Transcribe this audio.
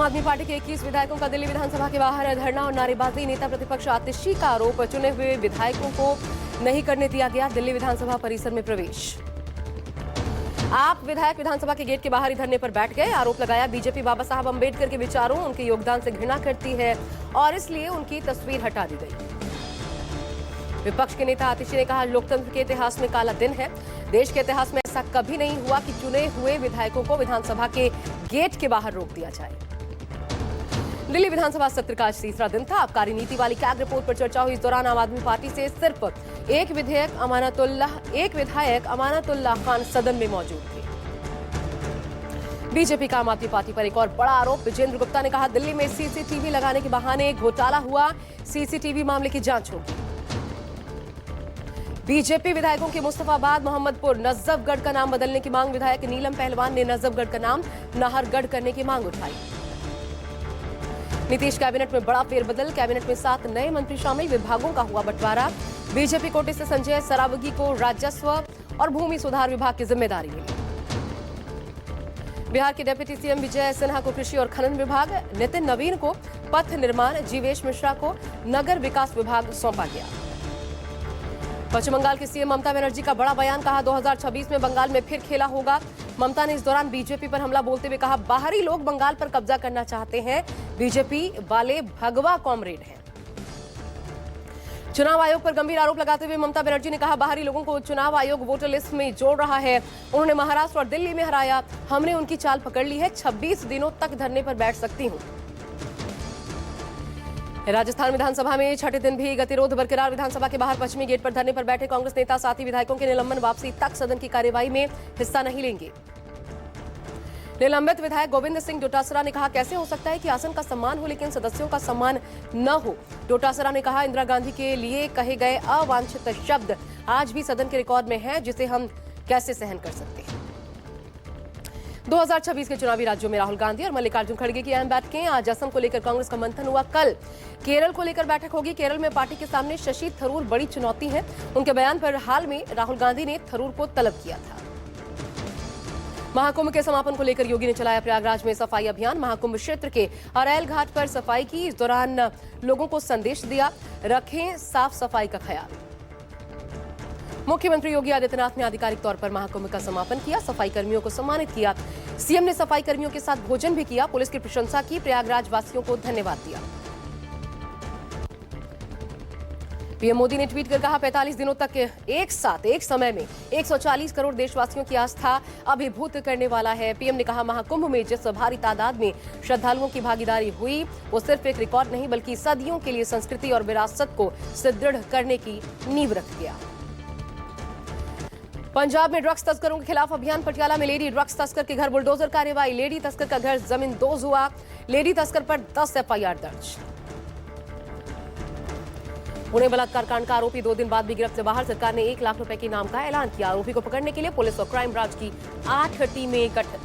आदमी पार्टी के 21 विधायकों का दिल्ली विधानसभा के बाहर धरना और नारेबाजी। नेता प्रतिपक्ष आतिशी का आरोप, चुने हुए विधायकों को नहीं करने दिया गया दिल्ली विधानसभा परिसर में प्रवेश। आप विधायक विधानसभा के गेट के बाहर ही धरने पर बैठ गए। आरोप लगाया बीजेपी बाबा साहब अंबेडकर के विचारों, उनके योगदान से घृणा करती है और इसलिए उनकी तस्वीर हटा दी गई। विपक्ष के नेता आतिशी ने कहा, लोकतंत्र के इतिहास में काला दिन है। देश के इतिहास में ऐसा कभी नहीं हुआ कि चुने हुए विधायकों को विधानसभा के गेट के बाहर रोक दिया जाए। दिल्ली विधानसभा सत्र का आज तीसरा दिन था। आबकारी नीति वाली कैग रिपोर्ट पर चर्चा हुई। इस दौरान आम आदमी पार्टी से सिर्फ एक विधायक अमानतुल्लाह खान सदन में मौजूद थे। बीजेपी का आम आदमी पार्टी पर एक और बड़ा आरोप। विजेंद्र गुप्ता ने कहा, दिल्ली में सीसीटीवी लगाने के बहाने घोटाला हुआ, सीसीटीवी मामले की जांच होगी। बीजेपी विधायकों के मुस्तफाबाद, मोहम्मदपुर, नजफगढ़ का नाम बदलने की मांग। विधायक नीलम पहलवान ने नजफगढ़ का नाम नाहरगढ़ करने की मांग उठाई। नीतीश कैबिनेट में बड़ा फेरबदल। कैबिनेट में 7 नए मंत्री शामिल। विभागों का हुआ बंटवारा। बीजेपी कोटे से संजय सरावगी को राजस्व और भूमि सुधार विभाग की जिम्मेदारी मिली। बिहार के डिप्टी सीएम विजय सिन्हा को कृषि और खनन विभाग, नितिन नवीन को पथ निर्माण, जीवेश मिश्रा को नगर विकास विभाग सौंपा गया। पश्चिम बंगाल की सीएम ममता बनर्जी का बड़ा बयान। कहा, 2026 में बंगाल में फिर खेला होगा। ममता ने इस दौरान बीजेपी पर हमला बोलते हुए कहा, बाहरी लोग बंगाल पर कब्जा करना चाहते हैं, बीजेपी वाले भगवा कॉमरेड हैं। चुनाव आयोग पर गंभीर आरोप लगाते हुए ममता बनर्जी ने कहा, बाहरी लोगों को चुनाव आयोग वोटर लिस्ट में जोड़ रहा है। उन्होंने महाराष्ट्र और दिल्ली में हराया। हमने उनकी चाल पकड़ ली है। 26 दिनों तक धरने पर बैठ सकती हूं। राजस्थान विधानसभा में छठे दिन भी गतिरोध बरकरार। विधानसभा के बाहर पश्चिमी गेट पर धरने पर बैठे कांग्रेस नेता साथी विधायकों के निलंबन वापसी तक सदन की कार्यवाही में हिस्सा नहीं लेंगे। निलंबित विधायक गोविंद सिंह डोटासरा ने कहा, कैसे हो सकता है कि आसन का सम्मान हो लेकिन सदस्यों का सम्मान न हो। डोटासरा ने कहा, इंदिरा गांधी के लिए कहे गए अवांछित शब्द आज भी सदन के रिकॉर्ड में है, जिसे हम कैसे सहन कर सकते हैं। 2026 के चुनावी राज्यों में राहुल गांधी और मल्लिकार्जुन खड़गे की अहम बैठकें। आज असम को लेकर कांग्रेस का मंथन हुआ। कल केरल को लेकर बैठक होगी। केरल में पार्टी के सामने शशि थरूर बड़ी चुनौती है। उनके बयान पर हाल में राहुल गांधी ने थरूर को तलब किया था। महाकुंभ के समापन को लेकर योगी ने चलाया प्रयागराज में सफाई अभियान। महाकुंभ क्षेत्र के अरैल घाट पर सफाई की। इस दौरान लोगों को संदेश दिया, रखें साफ सफाई का ख्याल। मुख्यमंत्री योगी आदित्यनाथ ने आधिकारिक तौर पर महाकुंभ का समापन किया। सफाई कर्मियों को सम्मानित किया। सीएम ने सफाई कर्मियों के साथ भोजन भी किया। पुलिस की प्रशंसा की। प्रयागराज वासियों को धन्यवाद दिया। पीएम मोदी ने ट्वीट कर कहा, 45 दिनों तक एक साथ एक समय में 140 करोड़ देशवासियों की आस्था अभिभूत करने वाला है। पीएम ने कहा, महाकुंभ में जिस भारी तादाद में श्रद्धालुओं की भागीदारी हुई, वो सिर्फ एक रिकॉर्ड नहीं बल्कि सदियों के लिए संस्कृति और विरासत को सुदृढ़ करने की नींव रख गया। पंजाब में ड्रग्स तस्करों के खिलाफ अभियान। पटियाला में लेडी ड्रग्स तस्कर के घर बुलडोजर कार्रवाई। लेडी तस्कर का घर जमींदोज हुआ। लेडी तस्कर पर 10 एफआईआर दर्ज। पुणे बलात्कार कांड का आरोपी 2 दिन बाद भी गिरफ्त से बाहर। सरकार ने 1 लाख रुपए के इनाम का ऐलान किया। आरोपी को पकड़ने के लिए पुलिस और क्राइम ब्रांच की 8 टीमें गठित।